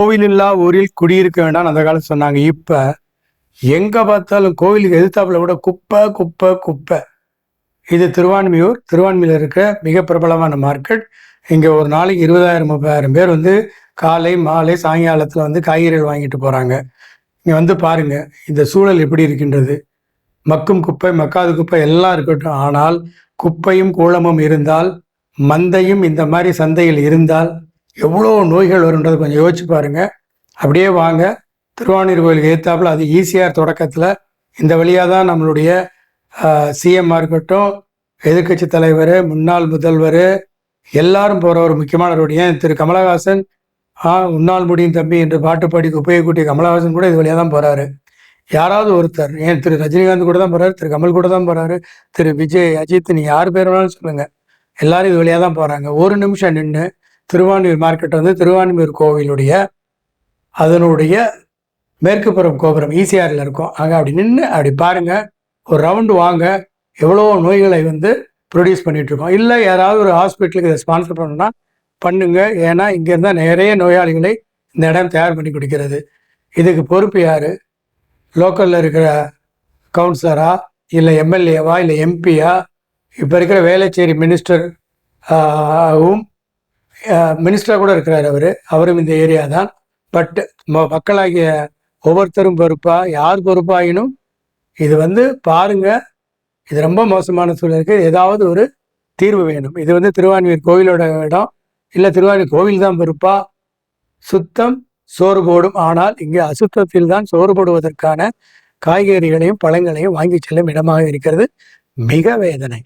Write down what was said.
கோவில் இல்லா ஊரில் குடியிருக்க வேண்டாம் அந்த காலத்து சொன்னாங்க. இப்ப எங்க பார்த்தாலும் கோவிலுக்கு எதிர்த்தாப்புல கூட குப்பை குப்பை குப்பை. இது திருவான்மியூர். திருவான்மியூர்ல இருக்க மிக பிரபலமான மார்க்கெட். இங்க ஒரு நாளைக்கு 20,000 30,000 பேர் வந்து காலை மாலை சாயங்காலத்துல வந்து காய்கறிகள் வாங்கிட்டு போறாங்க. இங்க வந்து பாருங்க இந்த சூழல் எப்படி இருக்கின்றது. மக்கும் குப்பை மக்காத குப்பை எல்லாம் இருக்கட்டும், ஆனால் குப்பையும் கூளமும் இருந்தால், மந்தையும் இந்த மாதிரி சந்தையில் இருந்தால் எவ்வளோ நோய்கள் வரும்ன்றதை கொஞ்சம் யோசிச்சு பாருங்க. அப்படியே வாங்க திருவான்மியூர் கோயிலுக்கு எதிர்த்தாப்புல, அது ஈசிஆர் தொடக்கத்தில் இந்த வழியாக தான் நம்மளுடைய சிஎம்மாக இருக்கட்டும், எதிர்கட்சி தலைவர், முன்னாள் முதல்வர் எல்லாரும் போகிற ஒரு முக்கியமான ரோடு. ஏன் திரு கமலஹாசன் உன்னால் முடியும் தம்பி என்று பாட்டு பாடி குப்பையை கூட்டிய கமலஹாசன் கூட இது வழியாக தான் போகிறாரு. யாராவது ஒருத்தர், ஏன் திரு ரஜினிகாந்த் கூட தான் போகிறாரு, திரு கமல் கூட தான் போகிறாரு, திரு விஜய், அஜித், நீ யார் பேர் வேணாலும் சொல்லுங்கள், எல்லாரும் இது வழியாக தான் போகிறாங்க. ஒரு நிமிஷம் நின்று திருவான்மியூர் மார்க்கெட் வந்து திருவான்மியூர் கோவிலுடைய அதனுடைய மேற்கு புறம் கோபுரம் ஈசிஆரில் இருக்கும். அங்கே அப்படி நின்று அப்படி பாருங்கள், ஒரு ரவுண்டு வாங்க, எவ்வளோ நோய்களை வந்து ப்ரொடியூஸ் பண்ணிகிட்ருக்கோம். இல்லை யாராவது ஒரு ஹாஸ்பிட்டலுக்கு இதை ஸ்பான்சர் பண்ணணும்னா பண்ணுங்க. ஏன்னா இங்கே இருந்தால் நிறைய நோயாளிகளை இந்த இடம் தயார் பண்ணி கொடுக்கிறது. இதுக்கு பொறுப்பு யார்? லோக்கலில் இருக்கிற கவுன்சிலரா, இல்லை எம்எல்ஏவா, இல்லை எம்பியா? இப்போ இருக்கிற வேளச்சேரி மினிஸ்டர் மினிஸ்டராக கூட இருக்கிறார் அவரும் இந்த ஏரியா தான். பட் மக்களாகிய ஒவ்வொருத்தரும் பொறுப்பா, யார் பொறுப்பாயினும் இது வந்து பாருங்க, இது ரொம்ப மோசமான சூழலுக்கு ஏதாவது ஒரு தீர்வு வேணும். இது வந்து திருவான்மியூர் கோவிலோட இடம், இல்லை திருவான்மியூர் கோவில் தான் பொறுப்பா? சுத்தம் சோறு போடும், ஆனால் இங்கே அசுத்தத்தில் தான் சோறு போடுவதற்கான காய்கறிகளையும் பழங்களையும் வாங்கி செல்லும் இடமாக இருக்கிறது. மிக வேதனை.